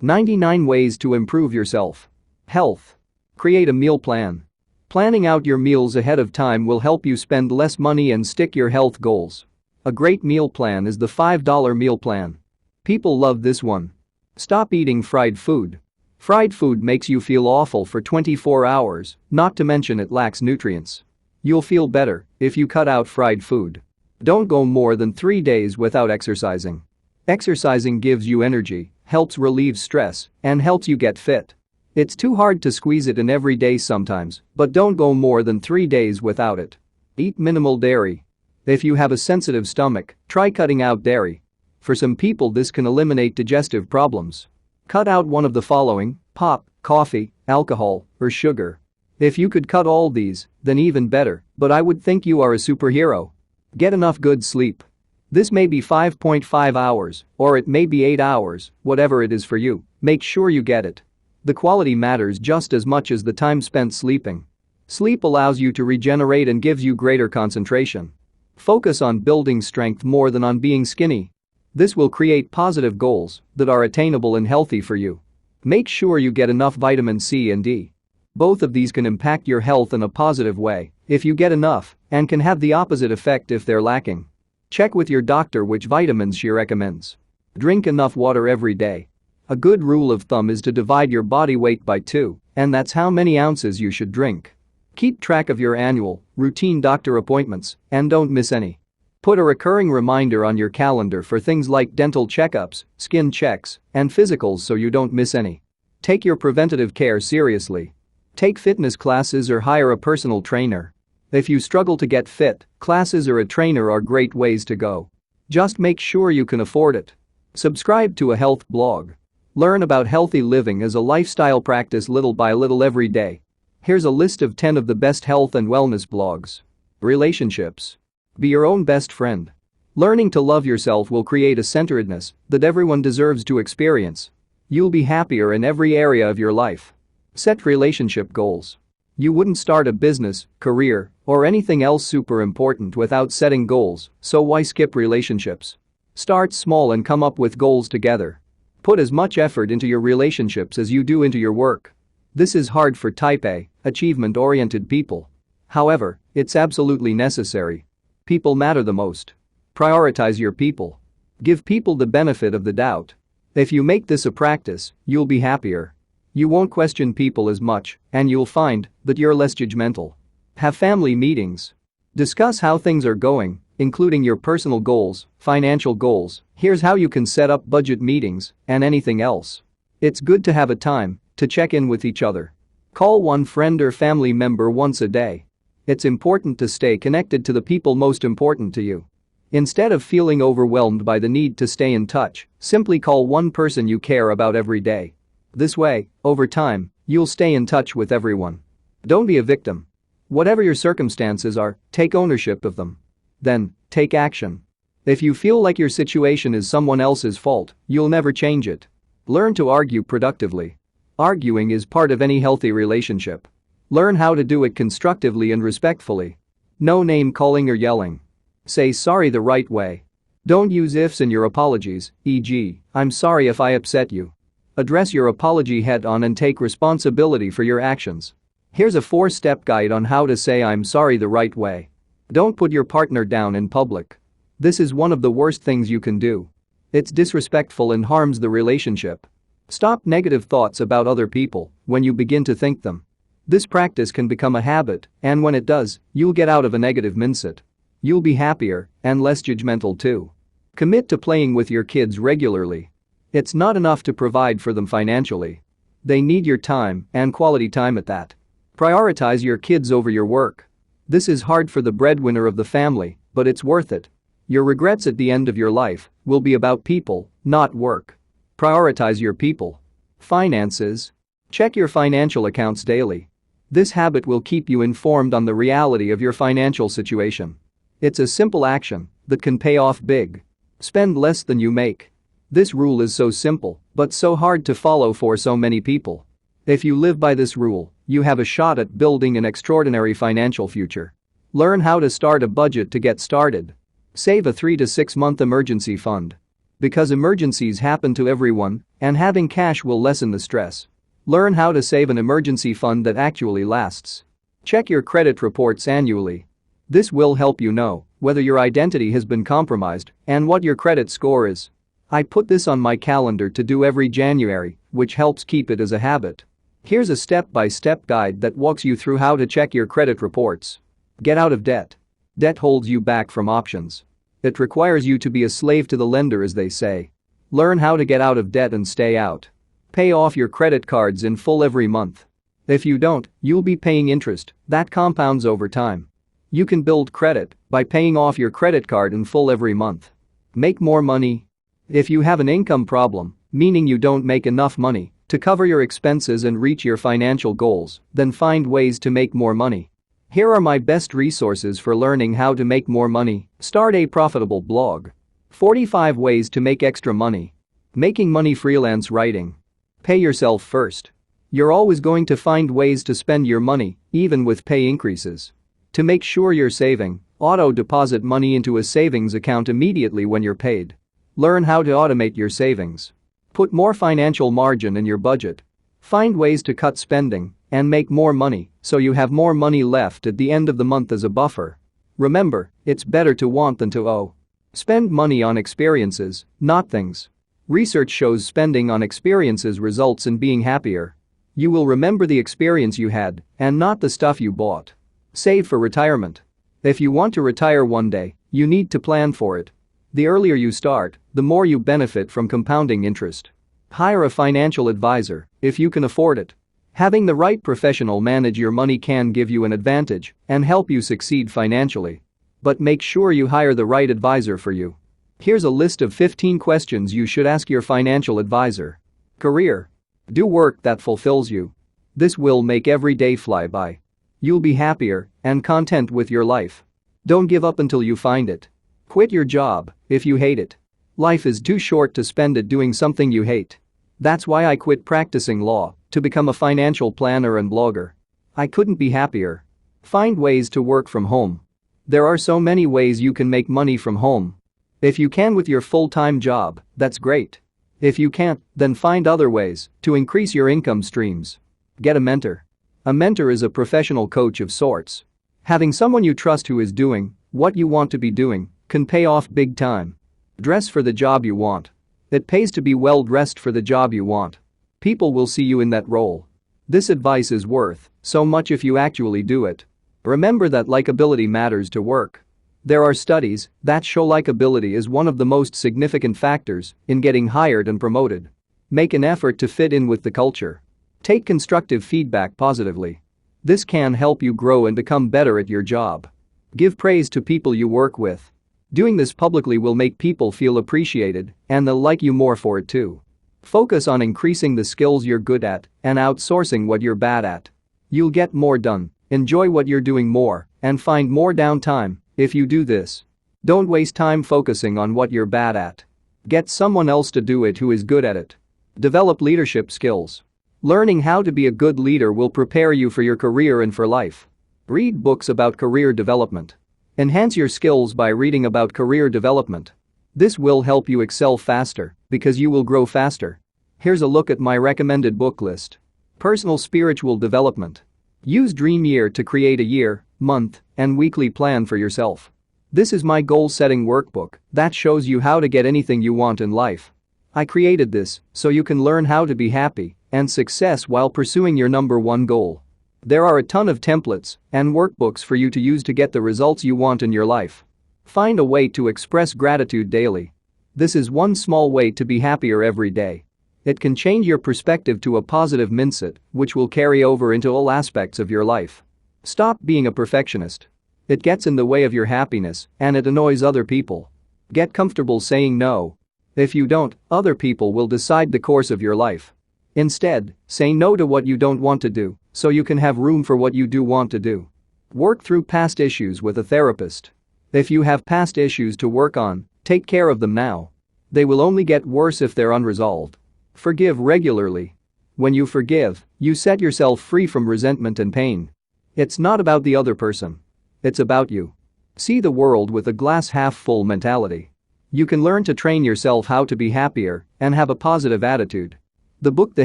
99 Ways to Improve Yourself. Health. Create a meal plan. Planning out your meals ahead of time will help you spend less money and stick your health goals. A great meal plan is the $5 meal plan. People love this one. Stop eating fried food. Fried food makes you feel awful for 24 hours, not to mention it lacks nutrients. You'll feel better if you cut out fried food. Don't go more than 3 days without exercising. Exercising gives you energy, helps relieve stress, and helps you get fit. It's too hard to squeeze it in every day sometimes, but don't go more than 3 days without it. Eat minimal dairy. If you have a sensitive stomach, try cutting out dairy. For some people this can eliminate digestive problems. Cut out one of the following: pop, coffee, alcohol, or sugar. If you could cut all these, then even better, but I would think you are a superhero. Get enough good sleep. This may be 5.5 hours, or it may be 8 hours, whatever it is for you, make sure you get it. The quality matters just as much as the time spent sleeping. Sleep allows you to regenerate and gives you greater concentration. Focus on building strength more than on being skinny. This will create positive goals that are attainable and healthy for you. Make sure you get enough vitamin C and D. Both of these can impact your health in a positive way if you get enough, and can have the opposite effect if they're lacking. Check with your doctor which vitamins she recommends. Drink enough water every day. A good rule of thumb is to divide your body weight by 2, and that's how many ounces you should drink. Keep track of your annual, routine doctor appointments and don't miss any. Put a recurring reminder on your calendar for things like dental checkups, skin checks, and physicals so you don't miss any. Take your preventative care seriously. Take fitness classes or hire a personal trainer. If you struggle to get fit, classes or a trainer are great ways to go. Just make sure you can afford it. Subscribe to a health blog. Learn about healthy living as a lifestyle practice little by little every day. Here's a list of 10 of the best health and wellness blogs. Relationships. Be your own best friend. Learning to love yourself will create a centeredness that everyone deserves to experience. You'll be happier in every area of your life. Set relationship goals. You wouldn't start a business, career, or anything else super important without setting goals, so why skip relationships? Start small and come up with goals together. Put as much effort into your relationships as you do into your work. This is hard for type A, achievement-oriented people. However, it's absolutely necessary. People matter the most. Prioritize your people. Give people the benefit of the doubt. If you make this a practice, you'll be happier. You won't question people as much, and you'll find that you're less judgmental. Have family meetings. Discuss how things are going, including your personal goals, financial goals. Here's how you can set up budget meetings and anything else. It's good to have a time to check in with each other. Call one friend or family member once a day. It's important to stay connected to the people most important to you. Instead of feeling overwhelmed by the need to stay in touch, simply call one person you care about every day. This way, over time, you'll stay in touch with everyone. Don't be a victim. Whatever your circumstances are, take ownership of them. Then, take action. If you feel like your situation is someone else's fault, you'll never change it. Learn to argue productively. Arguing is part of any healthy relationship. Learn how to do it constructively and respectfully. No name calling or yelling. Say sorry the right way. Don't use ifs in your apologies, e.g., I'm sorry if I upset you. Address your apology head-on and take responsibility for your actions. Here's a 4-step guide on how to say I'm sorry the right way. Don't put your partner down in public. This is one of the worst things you can do. It's disrespectful and harms the relationship. Stop negative thoughts about other people when you begin to think them. This practice can become a habit, and when it does, you'll get out of a negative mindset. You'll be happier and less judgmental too. Commit to playing with your kids regularly. It's not enough to provide for them financially. They need your time and quality time at that. Prioritize your kids over your work. This is hard for the breadwinner of the family, but it's worth it. Your regrets at the end of your life will be about people, not work. Prioritize your people. Finances. Check your financial accounts daily. This habit will keep you informed on the reality of your financial situation. It's a simple action that can pay off big. Spend less than you make. This rule is so simple, but so hard to follow for so many people. If you live by this rule, you have a shot at building an extraordinary financial future. Learn how to start a budget to get started. Save a 3 to 6 month emergency fund. Because emergencies happen to everyone, and having cash will lessen the stress. Learn how to save an emergency fund that actually lasts. Check your credit reports annually. This will help you know whether your identity has been compromised and what your credit score is. I put this on my calendar to do every January, which helps keep it as a habit. Here's a step-by-step guide that walks you through how to check your credit reports. Get out of debt. Debt holds you back from options. It requires you to be a slave to the lender, as they say. Learn how to get out of debt and stay out. Pay off your credit cards in full every month. If you don't, you'll be paying interest that compounds over time. You can build credit by paying off your credit card in full every month. Make more money. If you have an income problem, meaning you don't make enough money to cover your expenses and reach your financial goals, then find ways to make more money. Here are my best resources for learning how to make more money. Start a profitable blog. 45 ways to make extra money. Making money freelance writing. Pay yourself first. You're always going to find ways to spend your money, even with pay increases. To make sure you're saving, auto-deposit money into a savings account immediately when you're paid. Learn how to automate your savings. Put more financial margin in your budget. Find ways to cut spending and make more money so you have more money left at the end of the month as a buffer. Remember, it's better to want than to owe. Spend money on experiences, not things. Research shows spending on experiences results in being happier. You will remember the experience you had and not the stuff you bought. Save for retirement. If you want to retire one day, you need to plan for it. The earlier you start, the more you benefit from compounding interest. Hire a financial advisor if you can afford it. Having the right professional manage your money can give you an advantage and help you succeed financially. But make sure you hire the right advisor for you. Here's a list of 15 questions you should ask your financial advisor. Career. Do work that fulfills you. This will make every day fly by. You'll be happier and content with your life. Don't give up until you find it. Quit your job if you hate it. Life is too short to spend it doing something you hate. That's why I quit practicing law to become a financial planner and blogger. I couldn't be happier. Find ways to work from home. There are so many ways you can make money from home. If you can with your full-time job, that's great. If you can't, then find other ways to increase your income streams. Get a mentor. A mentor is a professional coach of sorts. Having someone you trust who is doing what you want to be doing can pay off big time. Dress for the job you want. It pays to be well dressed for the job you want. People will see you in that role. This advice is worth so much if you actually do it. Remember that likability matters to work. There are studies that show likability is one of the most significant factors in getting hired and promoted. Make an effort to fit in with the culture. Take constructive feedback positively. This can help you grow and become better at your job. Give praise to people you work with. Doing this publicly will make people feel appreciated and they'll like you more for it too. Focus on increasing the skills you're good at and outsourcing what you're bad at. You'll get more done, enjoy what you're doing more, and find more downtime if you do this. Don't waste time focusing on what you're bad at. Get someone else to do it who is good at it. Develop leadership skills. Learning how to be a good leader will prepare you for your career and for life. Read books about career development. Enhance your skills by reading about career development. This will help you excel faster because you will grow faster. Here's a look at my recommended book list. Personal Spiritual Development. Use Dream Year to create a year, month, and weekly plan for yourself. This is my goal-setting workbook that shows you how to get anything you want in life. I created this so you can learn how to be happy and success while pursuing your number one goal. There are a ton of templates and workbooks for you to use to get the results you want in your life. Find a way to express gratitude daily. This is one small way to be happier every day. It can change your perspective to a positive mindset, which will carry over into all aspects of your life. Stop being a perfectionist. It gets in the way of your happiness and it annoys other people. Get comfortable saying no. If you don't, other people will decide the course of your life. Instead, say no to what you don't want to do so you can have room for what you do want to do. Work through past issues with a therapist. If you have past issues to work on, take care of them now. They will only get worse if they're unresolved. Forgive regularly. When you forgive, you set yourself free from resentment and pain. It's not about the other person. It's about you. See the world with a glass half full mentality. You can learn to train yourself how to be happier and have a positive attitude. The book The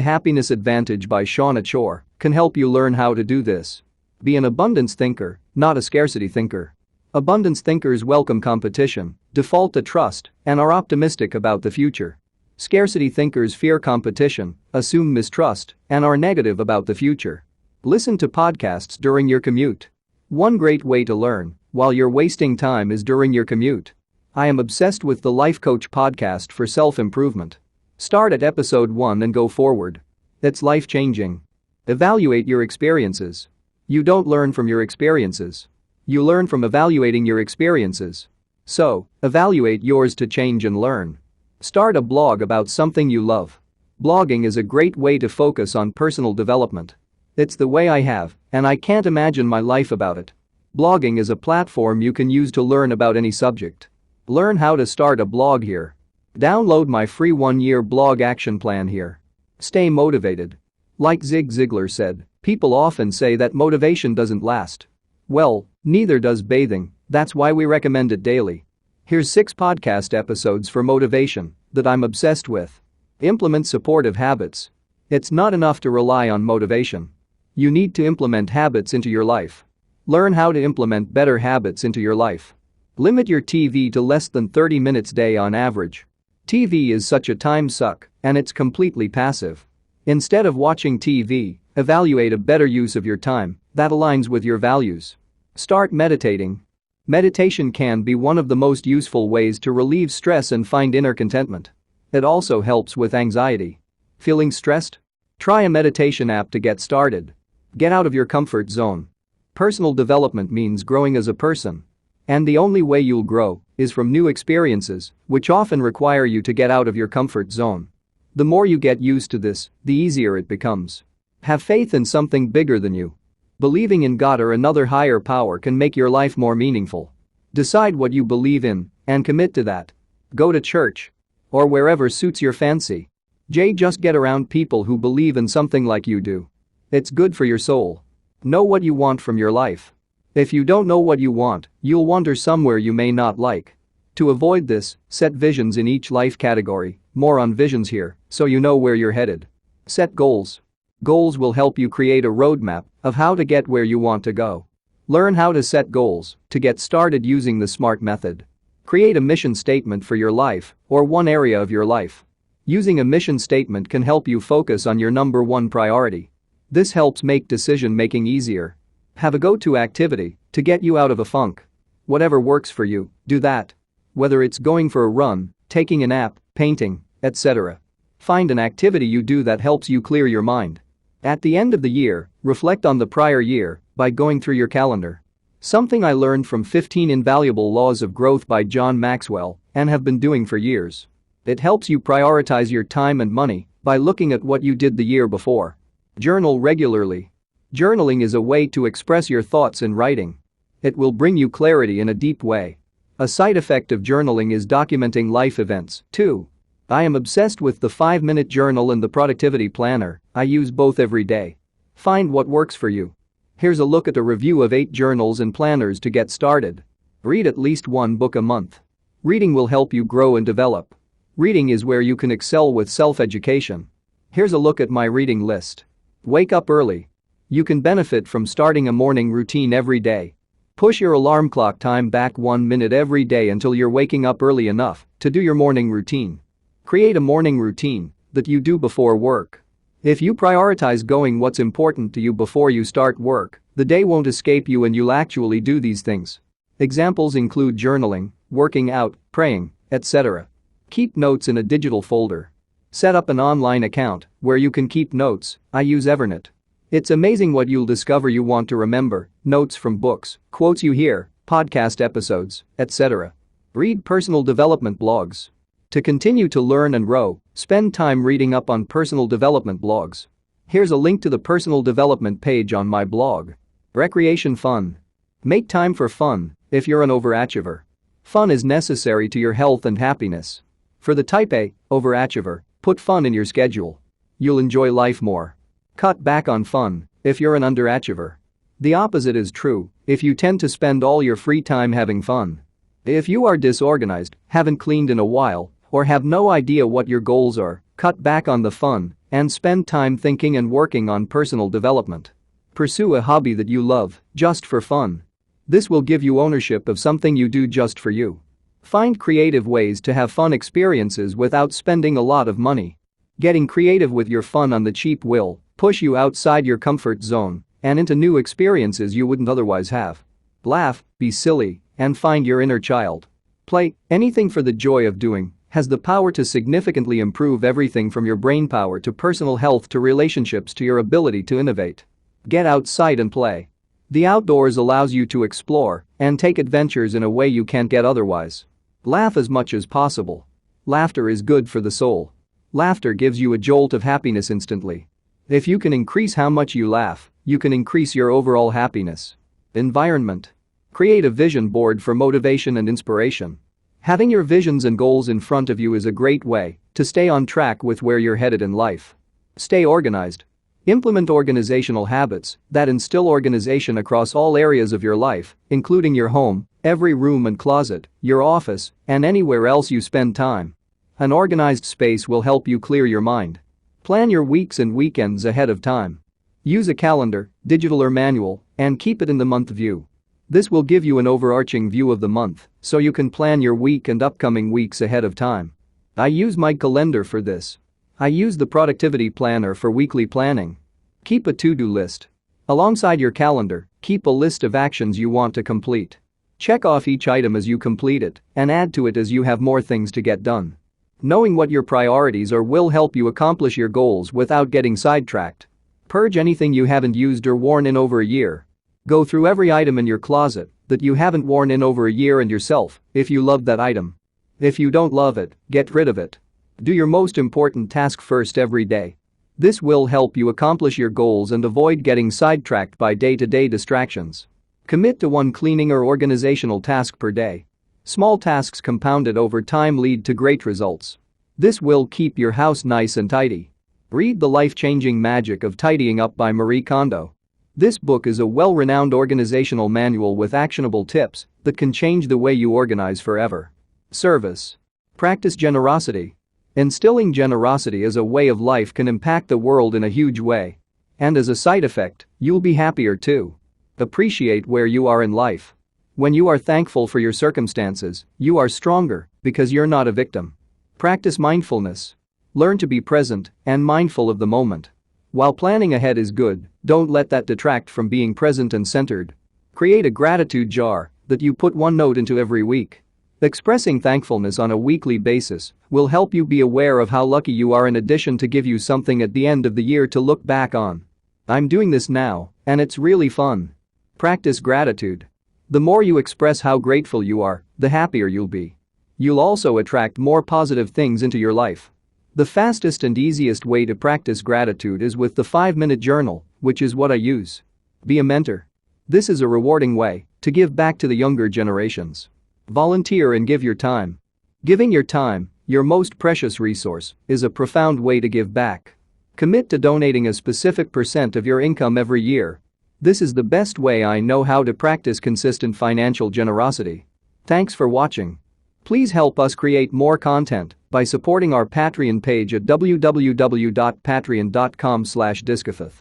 Happiness Advantage by Shauna Chor can help you learn how to do this. Be an abundance thinker, not a scarcity thinker. Abundance thinkers welcome competition, default to trust, and are optimistic about the future. Scarcity thinkers fear competition, assume mistrust, and are negative about the future. Listen to podcasts during your commute. One great way to learn while you're wasting time is during your commute. I am obsessed with the Life Coach podcast for self-improvement. Start at episode 1 and go forward. It's life-changing. Evaluate your experiences. You don't learn from your experiences. You learn from evaluating your experiences. So, evaluate yours to change and learn. Start a blog about something you love. Blogging is a great way to focus on personal development. It's the way I have, and I can't imagine my life about it. Blogging is a platform you can use to learn about any subject. Learn how to start a blog here. Download my free 1-year blog action plan here. Stay motivated. Like Zig Ziglar said, people often say that motivation doesn't last. Well, neither does bathing, that's why we recommend it daily. Here's 6 podcast episodes for motivation that I'm obsessed with. Implement supportive habits. It's not enough to rely on motivation. You need to implement habits into your life. Learn how to implement better habits into your life. Limit your TV to less than 30 minutes a day on average. TV is such a time suck, and it's completely passive. Instead of watching TV, evaluate a better use of your time that aligns with your values. Start meditating. Meditation can be one of the most useful ways to relieve stress and find inner contentment. It also helps with anxiety. Feeling stressed? Try a meditation app to get started. Get out of your comfort zone. Personal development means growing as a person. And the only way you'll grow is from new experiences, which often require you to get out of your comfort zone. The more you get used to this, the easier it becomes. Have faith in something bigger than you. Believing in God or another higher power can make your life more meaningful. Decide what you believe in and commit to that. Go to church. Or wherever suits your fancy. Just get around people who believe in something like you do. It's good for your soul. Know what you want from your life. If you don't know what you want, you'll wander somewhere you may not like. To avoid this, set visions in each life category, more on visions here, so you know where you're headed. Set goals. Goals will help you create a roadmap of how to get where you want to go. Learn how to set goals to get started using the SMART method. Create a mission statement for your life or one area of your life. Using a mission statement can help you focus on your number 1 priority. This helps make decision-making easier. Have a go-to activity to get you out of a funk. Whatever works for you, do that. Whether it's going for a run, taking a nap, painting, etc. Find an activity you do that helps you clear your mind. At the end of the year, reflect on the prior year by going through your calendar. Something I learned from 15 Invaluable Laws of Growth by John Maxwell and have been doing for years. It helps you prioritize your time and money by looking at what you did the year before. Journal regularly. Journaling is a way to express your thoughts in writing. It will bring you clarity in a deep way. A side effect of journaling is documenting life events, too. I am obsessed with the 5-minute journal and the productivity planner. I use both every day. Find what works for you. Here's a look at a review of 8 journals and planners to get started. Read at least 1 book a month. Reading will help you grow and develop. Reading is where you can excel with self-education. Here's a look at my reading list. Wake up early. You can benefit from starting a morning routine every day. Push your alarm clock time back 1 minute every day until you're waking up early enough to do your morning routine. Create a morning routine that you do before work. If you prioritize going what's important to you before you start work, the day won't escape you and you'll actually do these things. Examples include journaling, working out, praying, etc. Keep notes in a digital folder. Set up an online account where you can keep notes. I use Evernote. It's amazing what you'll discover you want to remember: notes from books, quotes you hear, podcast episodes, etc. Read personal development blogs. To continue to learn and grow, spend time reading up on personal development blogs. Here's a link to the personal development page on my blog. Recreation fun. Make time for fun if you're an overachiever. Fun is necessary to your health and happiness. For the type A, overachiever, put fun in your schedule. You'll enjoy life more. Cut back on fun if you're an underachiever. The opposite is true if you tend to spend all your free time having fun. If you are disorganized, haven't cleaned in a while, or have no idea what your goals are, cut back on the fun and spend time thinking and working on personal development. Pursue a hobby that you love, just for fun. This will give you ownership of something you do just for you. Find creative ways to have fun experiences without spending a lot of money. Getting creative with your fun on the cheap will push you outside your comfort zone and into new experiences you wouldn't otherwise have. Laugh, be silly, and find your inner child. Play, anything for the joy of doing, has the power to significantly improve everything from your brain power to personal health to relationships to your ability to innovate. Get outside and play. The outdoors allows you to explore and take adventures in a way you can't get otherwise. Laugh as much as possible. Laughter is good for the soul. Laughter gives you a jolt of happiness instantly. If you can increase how much you laugh, you can increase your overall happiness. Environment. Create a vision board for motivation and inspiration. Having your visions and goals in front of you is a great way to stay on track with where you're headed in life. Stay organized. Implement organizational habits that instill organization across all areas of your life, including your home, every room and closet, your office, and anywhere else you spend time. An organized space will help you clear your mind. Plan your weeks and weekends ahead of time. Use a calendar, digital or manual, and keep it in the month view. This will give you an overarching view of the month, so you can plan your week and upcoming weeks ahead of time. I use my calendar for this. I use the productivity planner for weekly planning. Keep a to-do list. Alongside your calendar, keep a list of actions you want to complete. Check off each item as you complete it and add to it as you have more things to get done. Knowing what your priorities are will help you accomplish your goals without getting sidetracked. Purge anything you haven't used or worn in over a year. Go through every item in your closet that you haven't worn in over a year and yourself if you love that item. If you don't love it, get rid of it. Do your most important task first every day. This will help you accomplish your goals and avoid getting sidetracked by day-to-day distractions. Commit to one cleaning or organizational task per day. Small tasks compounded over time lead to great results. This will keep your house nice and tidy. Read The Life-Changing Magic of Tidying Up by Marie Kondo. This book is a well-renowned organizational manual with actionable tips that can change the way you organize forever. Service. Practice generosity. Instilling generosity as a way of life can impact the world in a huge way. And as a side effect, you'll be happier too. Appreciate where you are in life. When you are thankful for your circumstances, you are stronger because you're not a victim. Practice mindfulness. Learn to be present and mindful of the moment. While planning ahead is good, don't let that detract from being present and centered. Create a gratitude jar that you put one note into every week. Expressing thankfulness on a weekly basis will help you be aware of how lucky you are in addition to give you something at the end of the year to look back on. I'm doing this now, and it's really fun. Practice gratitude. The more you express how grateful you are, the happier you'll be. You'll also attract more positive things into your life. The fastest and easiest way to practice gratitude is with the 5-minute journal, which is what I use. Be a mentor. This is a rewarding way to give back to the younger generations. Volunteer and give your time. Giving your time, your most precious resource, is a profound way to give back. Commit to donating a specific % of your income every year. This is the best way I know how to practice consistent financial generosity. Thanks for watching. Please help us create more content by supporting our Patreon page at www.patreon.com/discofith.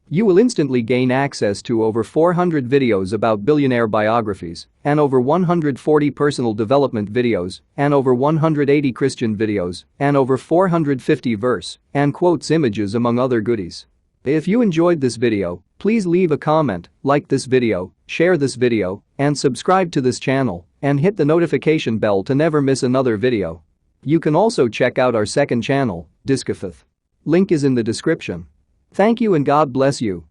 You will instantly gain access to over 400 videos about billionaire biographies and over 140 personal development videos and over 180 Christian videos and over 450 verse and quotes images among other goodies. If you enjoyed this video, please leave a comment, like this video, share this video, and subscribe to this channel and hit the notification bell to never miss another video. You can also check out our second channel, Discofith. Link is in the description. Thank you and God bless you.